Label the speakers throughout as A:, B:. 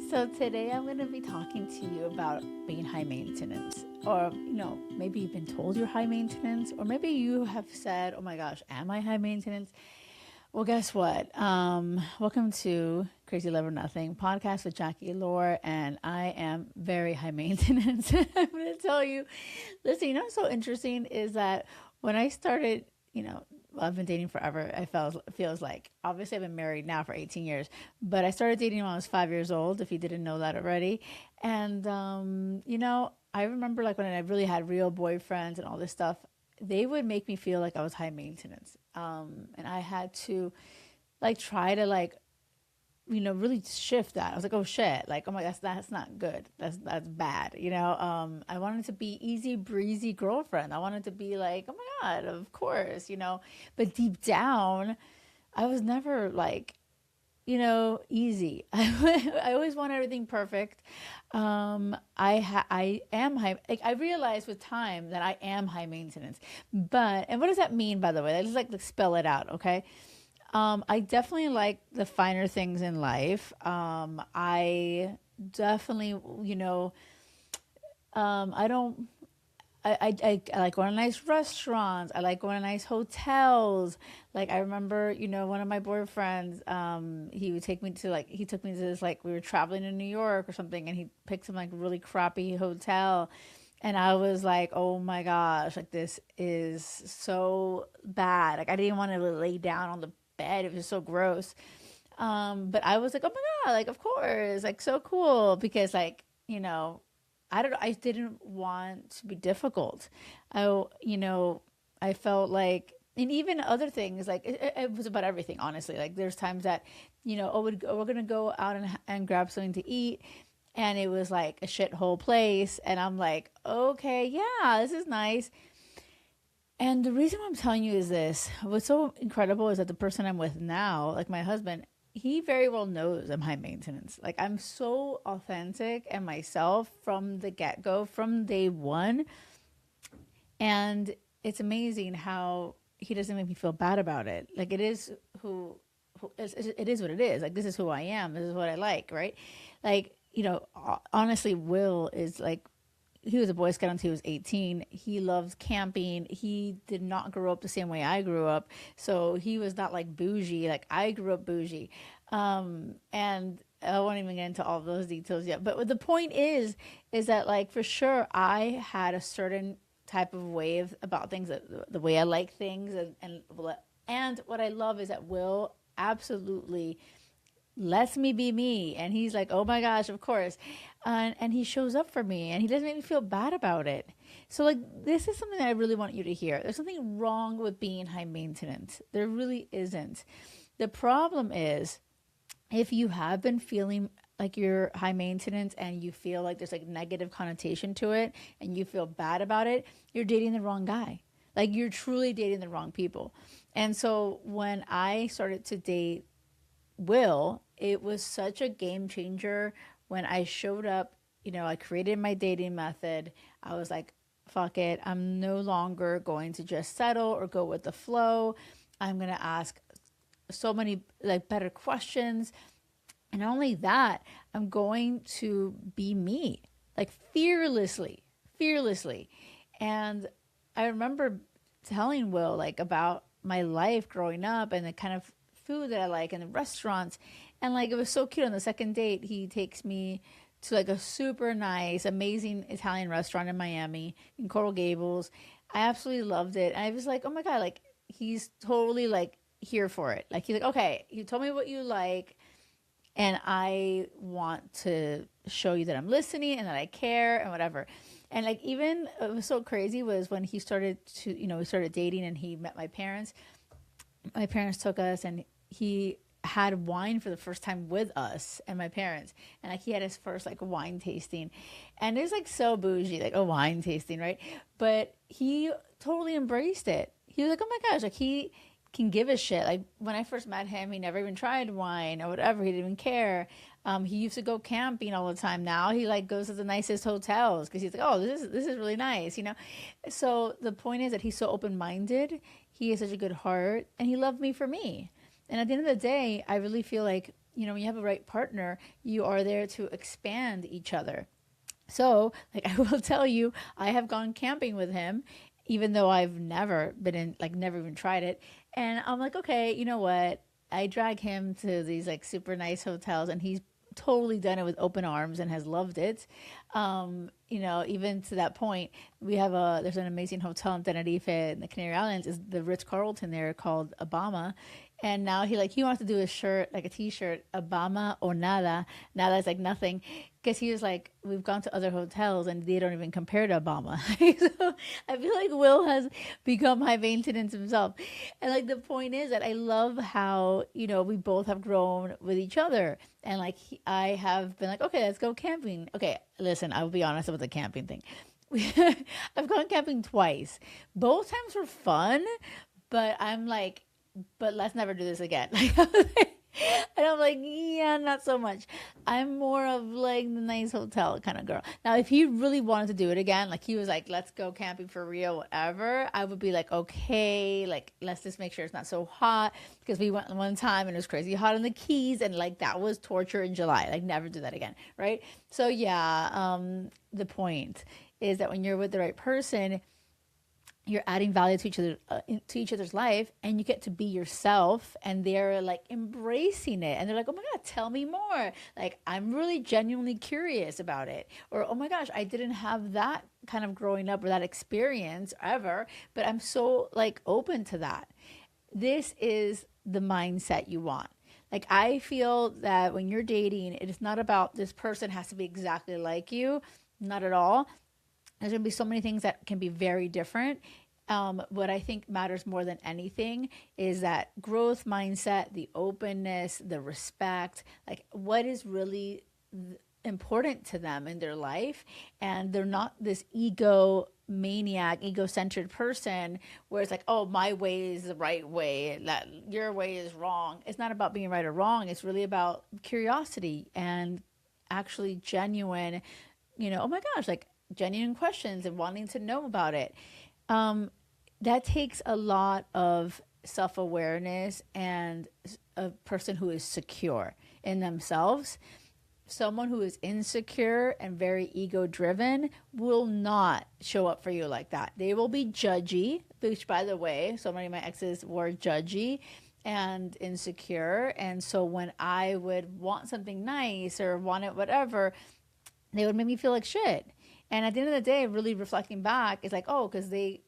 A: So today I'm going to be talking to you about being high maintenance. Or, maybe you've been told you're high maintenance, or maybe you have said, oh my gosh, am I high maintenance? Well, guess what? Welcome to Crazy Love or Nothing podcast with Jackie Loor, and I am very high maintenance. I'm going to tell you, listen, what's so interesting is that when I started, I've been dating forever. Feels like obviously I've been married now for 18 years, but I started dating when I was 5 years old. If you didn't know that already, and I remember like when I really had real boyfriends and all this stuff, they would make me feel like I was high maintenance, and I had to like try to really shift that. I was like, oh shit, like, oh my gosh, that's not good. That's bad. I wanted to be easy breezy girlfriend. I wanted to be like, oh my God, of course, but deep down, I was never like, easy. I always want everything perfect. I am high. Like, I realized with time that I am high maintenance, and what does that mean, by the way? Let's like spell it out. Okay. I definitely like the finer things in life. I definitely, I don't, I like going to nice restaurants. I like going to nice hotels. Like I remember, one of my boyfriends, he took me to this, like we were traveling in New York or something, and he picked some like really crappy hotel. And I was like, oh my gosh, like this is so bad. Like I didn't want to lay down on the bed. It was so gross. But I was like, oh my God, like, of course, like so cool because I didn't want to be difficult. I felt like, and even other things, like it was about everything, honestly. Like there's times that, we're going to go out and grab something to eat. And it was like a shithole place. And I'm like, okay, yeah, this is nice. And the reason I'm telling you is this. What's so incredible is that the person I'm with now, like my husband, he very well knows I'm high maintenance. Like I'm so authentic and myself from the get-go, from day one. And it's amazing how he doesn't make me feel bad about it. Like it is it is what it is. Like this is who I am. This is what I like, right? Like, honestly, Will is like, he was a Boy Scout until he was 18. He loves camping. He did not grow up the same way I grew up. So he was not like bougie. Like I grew up bougie. And I won't even get into all those details yet. But what the point is that like for sure I had a certain type of way about things, the way I like things. And what I love is that Will absolutely lets me be me, and he's like, oh my gosh, of course, and he shows up for me, and he doesn't make me feel bad about it. So like this is something that I really want you to hear. There's something wrong with being high maintenance. There really isn't. The problem is if you have been feeling like you're high maintenance and you feel like there's like negative connotation to it and you feel bad about it, you're dating the wrong guy. Like you're truly dating the wrong people. And so when I started to date Will, it was such a game changer when I showed up. I created my dating method. I was like, fuck it. I'm no longer going to just settle or go with the flow. I'm going to ask so many like better questions. And not only that, I'm going to be me, like fearlessly. And I remember telling Will like about my life growing up and the kind of food that I like and the restaurants. And like it was so cute. On the second date, he takes me to like a super nice, amazing Italian restaurant in Miami in Coral Gables. I absolutely loved it. And I was like, oh my God, like he's totally like here for it. Like he's like, okay, you told me what you like, and I want to show you that I'm listening and that I care and whatever. And like even it was so crazy was when he started to, we started dating and he met my parents. My parents took us, and he had wine for the first time with us and my parents, and like he had his first like wine tasting, and it was like so bougie, like a wine tasting, right? But he totally embraced it. He was like, oh my gosh, like he can give a shit. Like when I first met him, he never even tried wine or whatever. He didn't even care. He used to go camping all the time. Now he like goes to the nicest hotels because he's like, oh, this is really nice, So the point is that he's so open minded. He has such a good heart, and he loved me for me. And at the end of the day, I really feel like when you have a right partner, you are there to expand each other. So, like, I will tell you, I have gone camping with him, even though I've never been in, like, never even tried it. And I'm like, okay, you know what? I drag him to these like super nice hotels, and he's totally done it with open arms and has loved it. Even to that point, there's an amazing hotel in Tenerife in the Canary Islands, is the Ritz Carlton there, called Obama. And now he wants to do a shirt, like a t-shirt, Obama or nada. Nada is like nothing. Because he was like, we've gone to other hotels and they don't even compare to Obama. So I feel like Will has become high maintenance himself. And like the point is that I love how, we both have grown with each other. And like I have been like, okay, let's go camping. Okay, listen, I will be honest about the camping thing. I've gone camping twice. Both times were fun, but I'm like, but let's never do this again. And I'm like, yeah, not so much. I'm more of like the nice hotel kind of girl. Now, if he really wanted to do it again, like he was like, let's go camping for real, whatever, I would be like, okay, like let's just make sure it's not so hot, because we went one time and it was crazy hot in the Keys, and like that was torture in July. Like never do that again, right? So yeah, the point is that when you're with the right person, you're adding value to each other's life, and you get to be yourself, and they're like embracing it, and they're like, oh my god, tell me more, like I'm really genuinely curious about it, or oh my gosh, I didn't have that kind of growing up or that experience ever, but I'm so like open to that. This is the mindset you want. Like I feel that when you're dating, it is not about this person has to be exactly like you, not at all. There's going to be so many things that can be very different. What I think matters more than anything is that growth mindset, the openness, the respect, like what is really important to them in their life. And they're not this ego-centered person where it's like, oh, my way is the right way, that your way is wrong. It's not about being right or wrong. It's really about curiosity and actually genuine, oh my gosh, like genuine questions and wanting to know about it. That takes a lot of self-awareness and a person who is secure in themselves. Someone who is insecure and very ego-driven will not show up for you like that. They will be judgy, which, by the way, so many of my exes were judgy and insecure. And so when I would want something nice or want it whatever, they would make me feel like shit. And at the end of the day, really reflecting back, it's like, oh, because they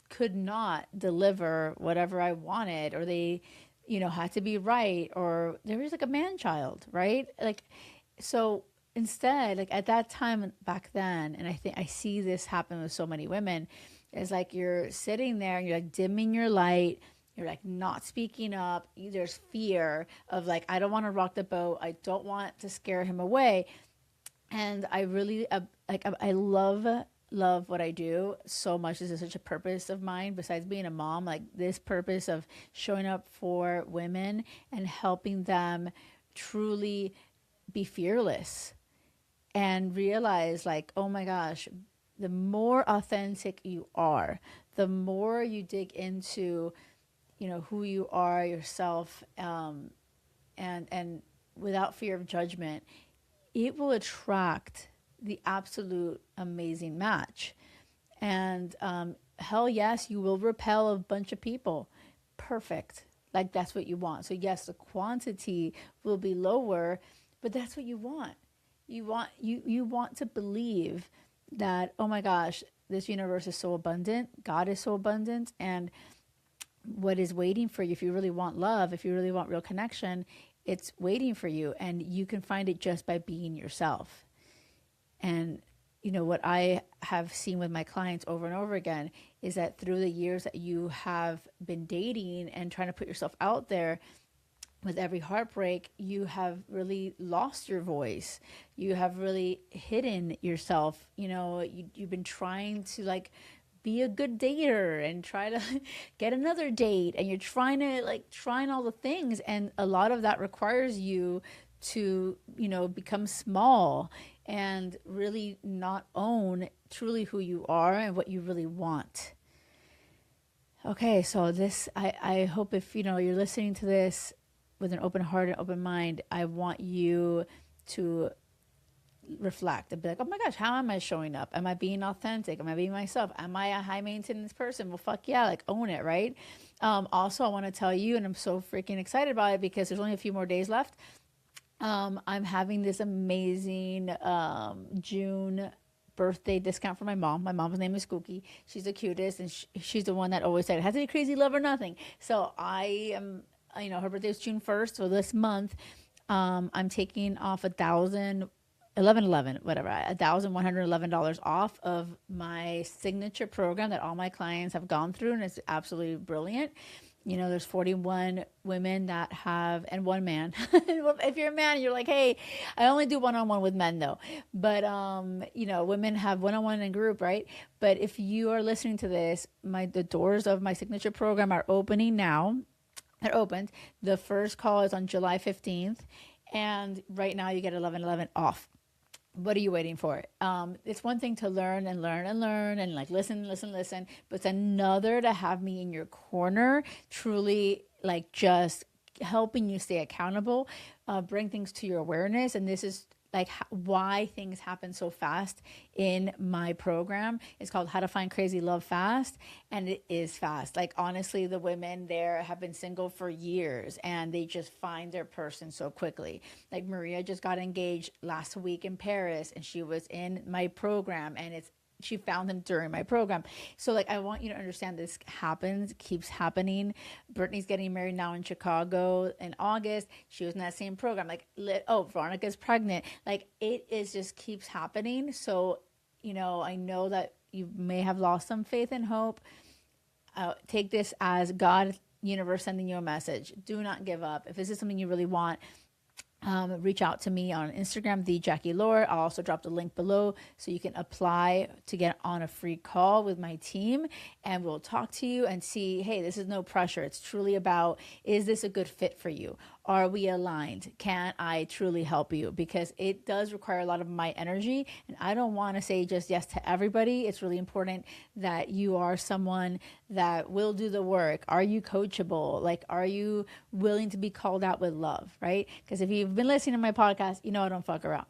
A: could not deliver whatever I wanted, or they, had to be right, or there was like a man child, right? Like, so instead, like at that time back then, and I think I see this happen with so many women, is like you're sitting there and you're like dimming your light, you're like not speaking up. There's fear of like, I don't want to rock the boat. I don't want to scare him away. And I really I love what I do so much. This is such a purpose of mine besides being a mom, like this purpose of showing up for women and helping them truly be fearless and realize like, oh my gosh, the more authentic you are, the more you dig into, who you are yourself, and without fear of judgment, it will attract the absolute amazing match. And hell yes, you will repel a bunch of people. Perfect. Like that's what you want. So yes, the quantity will be lower, but that's what you want. You want to believe that, oh my gosh, this universe is so abundant, God is so abundant, and what is waiting for you, if you really want love, if you really want real connection, it's waiting for you, and you can find it just by being yourself. And what I have seen with my clients over and over again is that through the years that you have been dating and trying to put yourself out there, with every heartbreak, you have really lost your voice. You have really hidden yourself. You've been trying to like be a good dater and try to get another date, and you're trying all the things, and a lot of that requires you to become small and really not own truly who you are and what you really want. Okay, so this I hope if you're listening to this with an open heart and open mind, I want you to reflect and be like, oh my gosh, how am I showing up? Am I being authentic? Am I being myself? Am I a high maintenance person? Well, fuck yeah, like own it, right? Also, I want to tell you, and I'm so freaking excited about it because there's only a few more days left. I'm having this amazing June birthday discount for my mom. My mom's name is Cuqui. She's the cutest, and she's the one that always said it has to be crazy love or nothing. So I am, her birthday is June 1st. So this month, I'm taking off $1,111 off of my signature program that all my clients have gone through, and it's absolutely brilliant. There's 41 women that have, and one man. If you're a man, you're like, hey, I only do one-on-one with men though. But, women have one-on-one and group, right? But if you are listening to this, the doors of my signature program are opening now. They're opened. The first call is on July 15th. And right now you get $1,111 off. What are you waiting for? It's one thing to learn and like listen, but it's another to have me in your corner, truly like just helping you stay accountable, bring things to your awareness. And this is like why things happen so fast in my program. It's called How to Find Crazy Love Fast, and it is fast. Like honestly, the women there have been single for years and they just find their person so quickly. Like Maria just got engaged last week in Paris and she was in my program, and she found him during my program. So like, I want you to understand this keeps happening. Brittany's getting married now in Chicago in August. She was in that same program. Like, Veronica's pregnant. Like it is just keeps happening. So, I know that you may have lost some faith and hope. Take this as God, universe sending you a message. Do not give up. If this is something you really want, reach out to me on Instagram, the Jackie Loor. I'll also drop the link below so you can apply to get on a free call with my team, and we'll talk to you and see, hey, this is no pressure. It's truly about, is this a good fit for you? Are we aligned? Can I truly help you? Because it does require a lot of my energy, and I don't want to say just yes to everybody. It's really important that you are someone that will do the work. Are you coachable? Like, are you willing to be called out with love, right? Because if you've been listening to my podcast, I don't fuck around.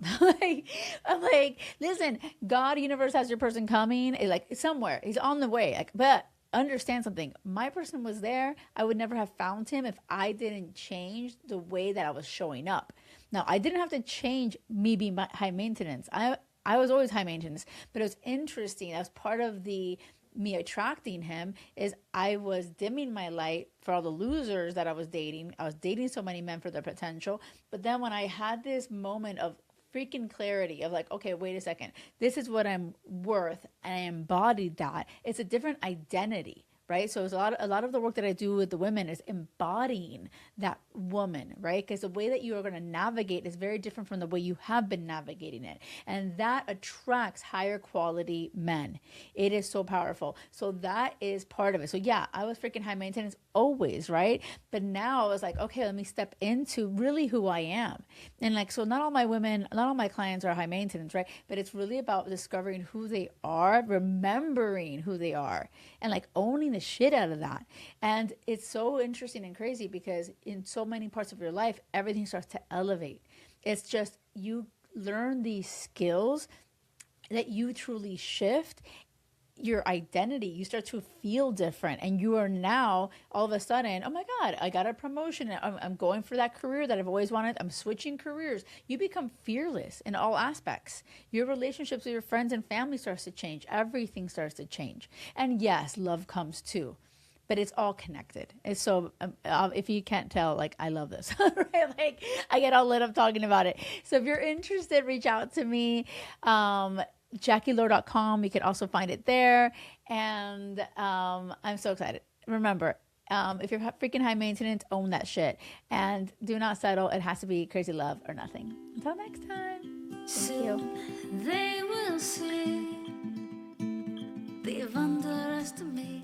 A: I'm like, listen, God, universe has your person coming. Like somewhere, he's on the way. But understand something. My person was there. I would never have found him if I didn't change the way that I was showing up. Now, I didn't have to change me being high maintenance. I was always high maintenance, but it was interesting. As part of me attracting him is I was dimming my light for all the losers that I was dating. I was dating so many men for their potential. But then when I had this moment of freaking clarity of like, okay, wait a second, this is what I'm worth, and I embodied that. It's a different identity, right? So it's a lot of the work that I do with the women is embodying that woman, right? Because the way that you are going to navigate is very different from the way you have been navigating it. And that attracts higher quality men. It is so powerful. So that is part of it. So yeah, I was freaking high maintenance always, right? But now I was like, okay, let me step into really who I am. And like, so not all my clients are high maintenance, right? But it's really about discovering who they are, remembering who they are, and like owning the shit out of that. And it's so interesting and crazy because in so many parts of your life, everything starts to elevate. It's just, you learn these skills that you truly shift your identity. You start to feel different, and you are now all of a sudden, oh my God, I got a promotion. I'm going for that career that I've always wanted. I'm switching careers. You become fearless in all aspects. Your relationships with your friends and family starts to change. Everything starts to change. And yes, love comes too, but it's all connected. It's so, if you can't tell, like, I love this, right? Like, I get all lit up talking about it. So if you're interested, reach out to me. JackieLoor.com. You can also find it there. And I'm so excited. Remember, if you're freaking high maintenance, own that shit. And do not settle. It has to be crazy love or nothing. Until next time. Thank you.
B: They will say they've underestimated